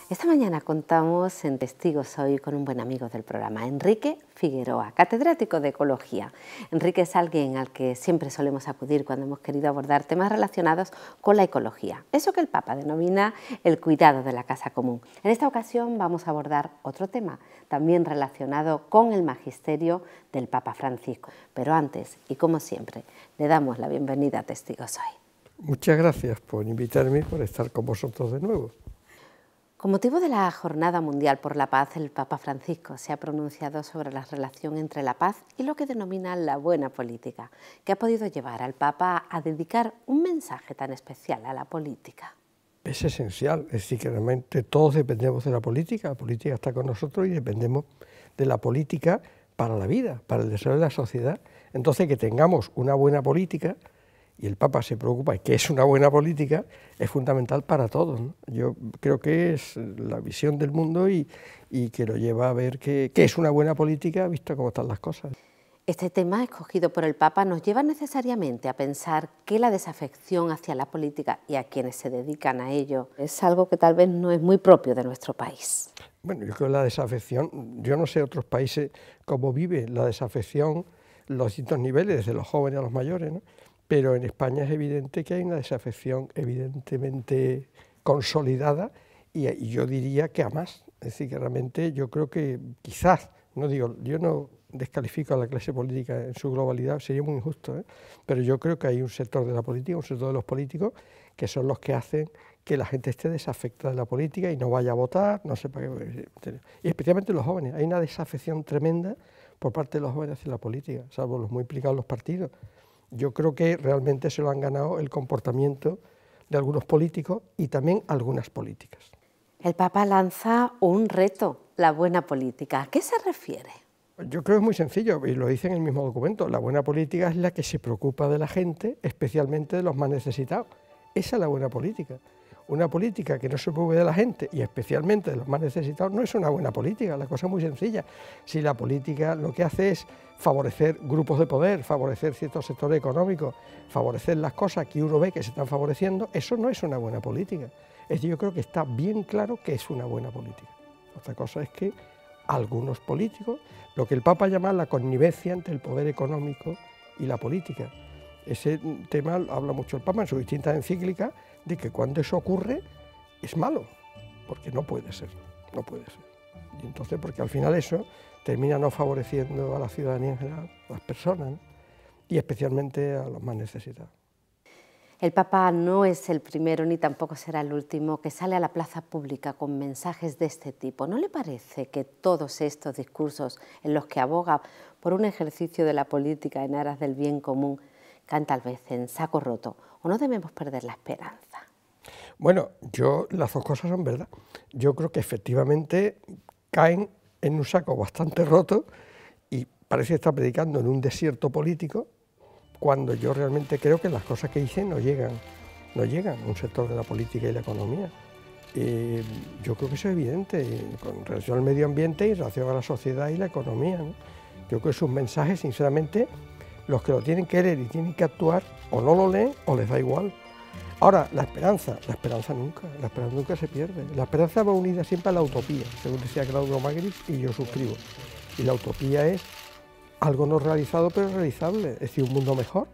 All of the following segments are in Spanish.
Esta mañana contamos en Testigos Hoy con un buen amigo del programa, Enrique Figueroa, catedrático de Ecología. Enrique es alguien al que siempre solemos acudir cuando hemos querido abordar temas relacionados con la ecología, eso que el Papa denomina el cuidado de la casa común. En esta ocasión vamos a abordar otro tema, también relacionado con el magisterio del Papa Francisco. Pero antes, y como siempre, le damos la bienvenida a Testigos Hoy. Muchas gracias por invitarme y por estar con vosotros de nuevo. Con motivo de la Jornada Mundial por la Paz, el Papa Francisco se ha pronunciado sobre la relación entre la paz y lo que denomina la buena política, que ha podido llevar al Papa a dedicar un mensaje tan especial a la política. Es esencial, es decir, que realmente todos dependemos de la política está con nosotros y dependemos de la política para la vida, para el desarrollo de la sociedad. Entonces, que tengamos una buena política, y el Papa se preocupa de que es una buena política, es fundamental para todos, ¿no? Yo creo que es la visión del mundo y que lo lleva a ver que es una buena política, visto cómo están las cosas. Este tema escogido por el Papa nos lleva necesariamente a pensar que la desafección hacia la política y a quienes se dedican a ello es algo que tal vez no es muy propio de nuestro país. Bueno, yo creo que la desafección, yo no sé otros países cómo vive la desafección, los distintos niveles, desde los jóvenes a los mayores, ¿no? Pero en España es evidente que hay una desafección evidentemente consolidada y yo diría que a más. Es decir, que realmente yo creo que quizás, no digo, yo no descalifico a la clase política en su globalidad, sería muy injusto, ¿eh? Pero yo creo que hay un sector de la política, un sector de los políticos, que son los que hacen que la gente esté desafectada de la política y no vaya a votar, no sepa qué. Y especialmente los jóvenes, hay una desafección tremenda por parte de los jóvenes hacia la política, salvo los muy implicados en los partidos. Yo creo que realmente se lo han ganado el comportamiento de algunos políticos y también algunas políticas. El Papa lanza un reto, la buena política. ¿A qué se refiere? Yo creo que es muy sencillo, y lo dice en el mismo documento. La buena política es la que se preocupa de la gente, especialmente de los más necesitados. Esa es la buena política. Una política que no se preocupe de la gente y especialmente de los más necesitados no es una buena política, la cosa es muy sencilla. Si la política lo que hace es favorecer grupos de poder, favorecer ciertos sectores económicos, favorecer las cosas que uno ve que se están favoreciendo, eso no es una buena política. Es decir, yo creo que está bien claro que es una buena política. Otra cosa es que algunos políticos, lo que el Papa llama la connivencia entre el poder económico y la política. Ese tema habla mucho el Papa en sus distintas encíclicas, de que cuando eso ocurre es malo, porque no puede ser, no puede ser. Y entonces, porque al final eso termina no favoreciendo a la ciudadanía en general, a las personas, ¿no? Y especialmente a los más necesitados. El Papa no es el primero ni tampoco será el último que sale a la plaza pública con mensajes de este tipo. ¿No le parece que todos estos discursos en los que aboga por un ejercicio de la política en aras del bien común caen tal vez en saco roto o no debemos perder la esperanza? Bueno, las dos cosas son verdad. Yo creo que efectivamente caen en un saco bastante roto y parece estar predicando en un desierto político cuando yo realmente creo que las cosas que dicen no llegan a un sector de la política y la economía. Yo creo que eso es evidente con relación al medio ambiente y en relación a la sociedad y la economía, ¿no? Yo creo que sus mensajes, sinceramente, los que lo tienen que leer y tienen que actuar o no lo leen o les da igual. Ahora, la esperanza nunca se pierde. La esperanza va unida siempre a la utopía, según decía Claudio Magris, y yo suscribo. Y la utopía es algo no realizado pero realizable, es decir, un mundo mejor.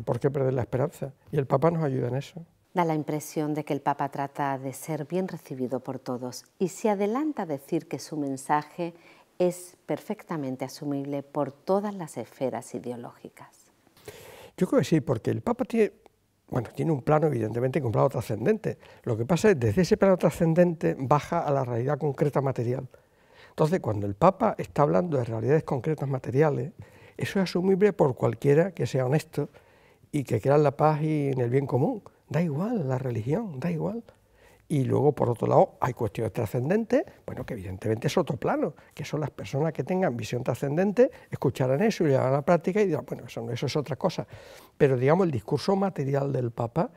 ¿Por qué perder la esperanza? Y el Papa nos ayuda en eso. Da la impresión de que el Papa trata de ser bien recibido por todos y se adelanta a decir que su mensaje es perfectamente asumible por todas las esferas ideológicas. Yo creo que sí, porque el Papa tiene un plano, evidentemente, un plano trascendente. Lo que pasa es que desde ese plano trascendente baja a la realidad concreta material. Entonces, cuando el Papa está hablando de realidades concretas materiales, eso es asumible por cualquiera que sea honesto y que crea en la paz y en el bien común. Da igual la religión, da igual. Y luego, por otro lado, hay cuestiones trascendentes, bueno, que evidentemente es otro plano, que son las personas que tengan visión trascendente, escucharán eso y llevarán a la práctica y dirán, bueno, eso es otra cosa. Pero, digamos, el discurso material del Papa,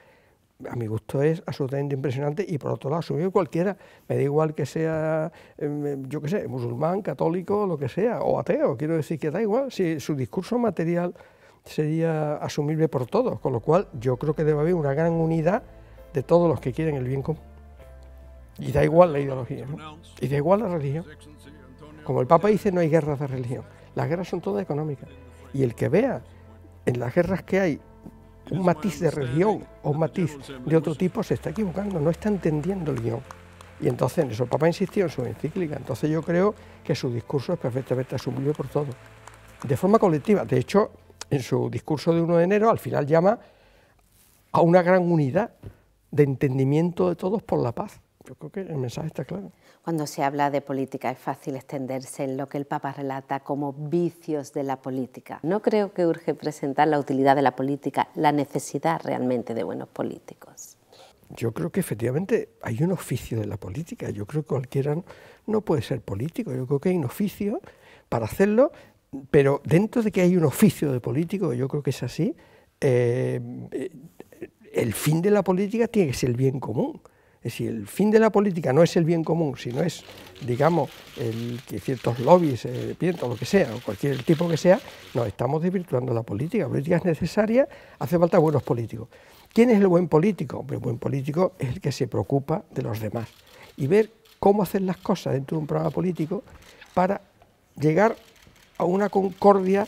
a mi gusto, es absolutamente impresionante y, por otro lado, asumible cualquiera. Me da igual que sea, yo qué sé, musulmán, católico, lo que sea, o ateo, quiero decir que da igual. Si su discurso material sería asumible por todos, con lo cual yo creo que debe haber una gran unidad de todos los que quieren el bien común. Y da igual la ideología, ¿no? Y da igual la religión. Como el Papa dice, no hay guerras de religión. Las guerras son todas económicas. Y el que vea en las guerras que hay un matiz de religión o un matiz de otro tipo se está equivocando, no está entendiendo el guión. Y entonces en eso el Papa insistió en su encíclica. Entonces yo creo que su discurso es perfectamente asumible por todos, de forma colectiva. De hecho, en su discurso de 1 de enero, al final llama a una gran unidad de entendimiento de todos por la paz. Yo creo que el mensaje está claro. Cuando se habla de política es fácil extenderse en lo que el Papa relata como vicios de la política. No creo que urge presentar la utilidad de la política, la necesidad realmente de buenos políticos. Yo creo que efectivamente hay un oficio de la política. Yo creo que cualquiera no puede ser político. Yo creo que hay un oficio para hacerlo, pero dentro de que hay un oficio de político, yo creo que es así, el fin de la política tiene que ser el bien común. Es decir, el fin de la política no es el bien común, sino es, digamos, que ciertos lobbies o lo que sea, o cualquier tipo que sea, nos estamos desvirtuando la política. La política es necesaria, hace falta buenos políticos. ¿Quién es el buen político? El buen político es el que se preocupa de los demás. Y ver cómo hacer las cosas dentro de un programa político para llegar a una concordia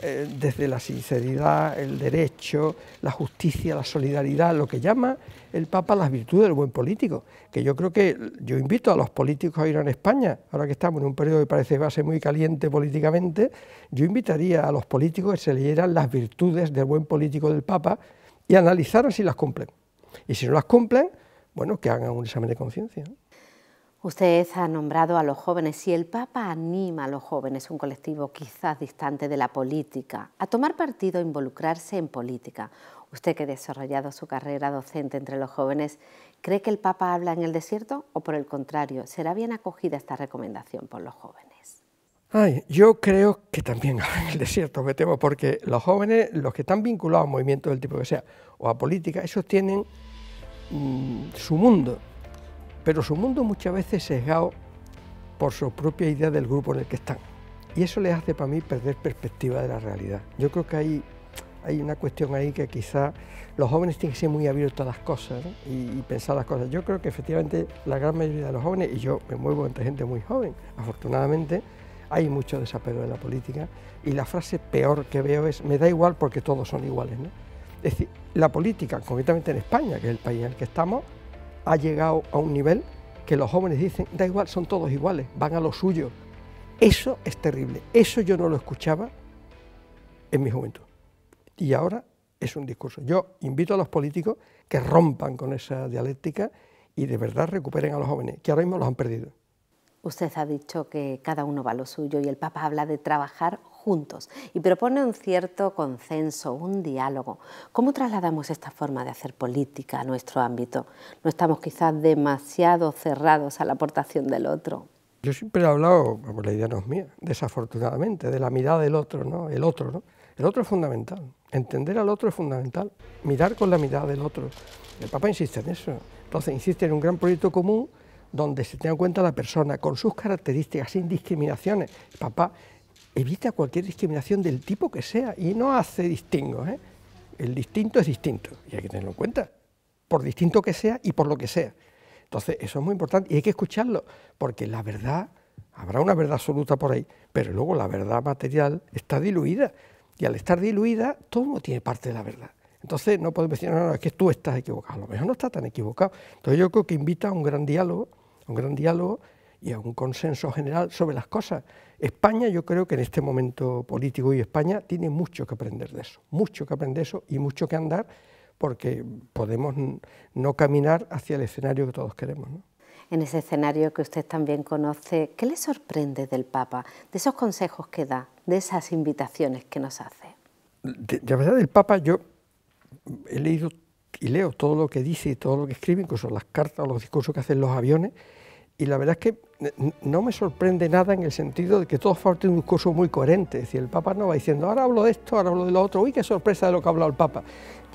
desde la sinceridad, el derecho, la justicia, la solidaridad, lo que llama el Papa las virtudes del buen político, que yo creo que yo invito a los políticos a ir a España, ahora que estamos en un periodo que parece que va a ser muy caliente políticamente, yo invitaría a los políticos que se leyeran las virtudes del buen político del Papa y analizaran si las cumplen. Y si no las cumplen, bueno, que hagan un examen de conciencia, ¿no? Usted ha nombrado a los jóvenes y el Papa anima a los jóvenes, un colectivo quizás distante de la política, a tomar partido e involucrarse en política. Usted que ha desarrollado su carrera docente entre los jóvenes, ¿cree que el Papa habla en el desierto o por el contrario, será bien acogida esta recomendación por los jóvenes? Yo creo que también habla en el desierto, me temo, porque los jóvenes, los que están vinculados a movimientos del tipo que sea o a política, esos tienen su mundo. Pero su mundo muchas veces sesgado por su propia idea del grupo en el que están. Y eso les hace para mí perder perspectiva de la realidad. Yo creo que hay una cuestión ahí que quizá los jóvenes tienen que ser muy abiertos a las cosas, ¿no? y pensar las cosas. Yo creo que efectivamente la gran mayoría de los jóvenes, y yo me muevo entre gente muy joven, afortunadamente, hay mucho desapego de la política y la frase peor que veo es me da igual porque todos son iguales, ¿no? Es decir, la política, concretamente en España, que es el país en el que estamos, ha llegado a un nivel que los jóvenes dicen, da igual, son todos iguales, van a lo suyo. Eso es terrible, eso yo no lo escuchaba en mi juventud. Y ahora es un discurso. Yo invito a los políticos que rompan con esa dialéctica y de verdad recuperen a los jóvenes, que ahora mismo los han perdido. Usted ha dicho que cada uno va a lo suyo y el Papa habla de trabajar juntos y propone un cierto consenso, un diálogo. ¿Cómo trasladamos esta forma de hacer política a nuestro ámbito? ¿No estamos quizás demasiado cerrados a la aportación del otro? Yo siempre he hablado, la idea no es mía, desafortunadamente, de la mirada del otro, ¿no? El otro, ¿no? El otro es fundamental, entender al otro es fundamental, mirar con la mirada del otro. El Papa insiste en eso, entonces insiste en un gran proyecto común donde se tenga en cuenta la persona con sus características, sin discriminaciones. El Papa evita cualquier discriminación del tipo que sea y no hace distingos, ¿eh? El distinto es distinto y hay que tenerlo en cuenta, por distinto que sea y por lo que sea. Entonces eso es muy importante y hay que escucharlo, porque la verdad, habrá una verdad absoluta por ahí, pero luego la verdad material está diluida y al estar diluida todo no tiene parte de la verdad. Entonces no podemos decir, no, es que tú estás equivocado, a lo mejor no está tan equivocado. Entonces yo creo que invita a un gran diálogo y a un consenso general sobre las cosas. España, yo creo que en este momento político y España tiene mucho que aprender de eso, mucho que aprender de eso y mucho que andar, porque podemos no caminar hacia el escenario que todos queremos, ¿no? En ese escenario que usted también conoce, ¿qué le sorprende del Papa, de esos consejos que da, de esas invitaciones que nos hace? La verdad, del Papa yo he leído y leo todo lo que dice y todo lo que escribe, incluso las cartas o los discursos que hacen los aviones, y la verdad es que no me sorprende nada en el sentido de que todos tienen un discurso muy coherente. Es decir, el Papa no va diciendo, ahora hablo de esto, ahora hablo de lo otro, uy, qué sorpresa de lo que ha hablado el Papa.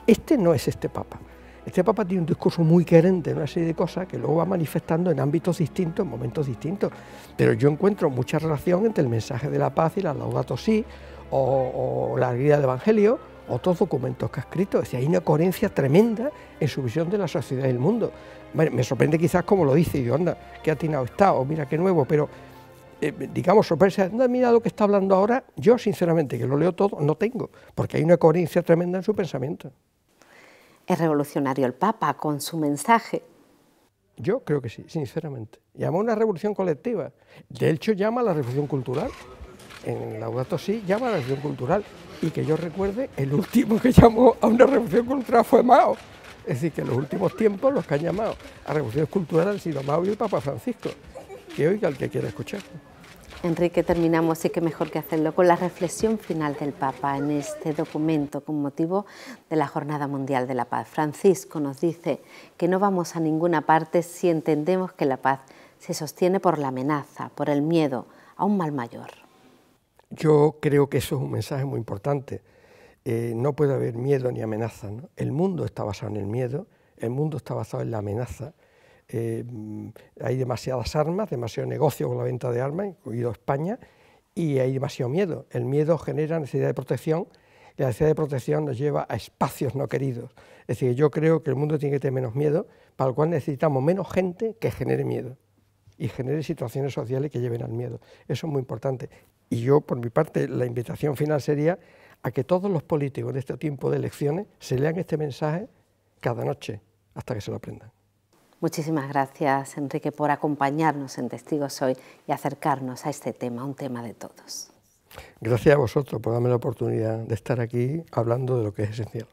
Este no es este Papa. Este Papa tiene un discurso muy coherente, una serie de cosas que luego va manifestando en ámbitos distintos, en momentos distintos. Pero yo encuentro mucha relación entre el mensaje de la paz y la Laudato Si, o la alegría del Evangelio, otros documentos que ha escrito. Es decir, hay una coherencia tremenda en su visión de la sociedad y del mundo. Me sorprende quizás como lo dice, y digo, anda, qué atinado está, o mira qué nuevo, pero digamos, sorpresa, anda, mira lo que está hablando ahora, yo sinceramente, que lo leo todo, no tengo, porque hay una coherencia tremenda en su pensamiento. ¿Es revolucionario el Papa con su mensaje? Yo creo que sí, sinceramente. Llama a una revolución colectiva. De hecho, llama a la revolución cultural. En Laudato Si llama a la revolución cultural. Y que yo recuerde, el último que llamó a una revolución cultural fue Mao. Es decir, que en los últimos tiempos los que han llamado a revoluciones culturales han sido Mao y el Papa Francisco. Que oiga el que quiera escuchar. Enrique, terminamos, y qué mejor que hacerlo, con la reflexión final del Papa en este documento con motivo de la Jornada Mundial de la Paz. Francisco nos dice que no vamos a ninguna parte si entendemos que la paz se sostiene por la amenaza, por el miedo a un mal mayor. Yo creo que eso es un mensaje muy importante. No puede haber miedo ni amenaza, ¿no? El mundo está basado en el miedo, el mundo está basado en la amenaza. Hay demasiadas armas, demasiado negocio con la venta de armas, incluido España, y hay demasiado miedo. El miedo genera necesidad de protección, y la necesidad de protección nos lleva a espacios no queridos. Es decir, yo creo que el mundo tiene que tener menos miedo, para lo cual necesitamos menos gente que genere miedo y genere situaciones sociales que lleven al miedo. Eso es muy importante. Y yo, por mi parte, la invitación final sería a que todos los políticos de este tiempo de elecciones se lean este mensaje cada noche, hasta que se lo aprendan. Muchísimas gracias, Enrique, por acompañarnos en Testigos Hoy y acercarnos a este tema, un tema de todos. Gracias a vosotros por darme la oportunidad de estar aquí hablando de lo que es esencial.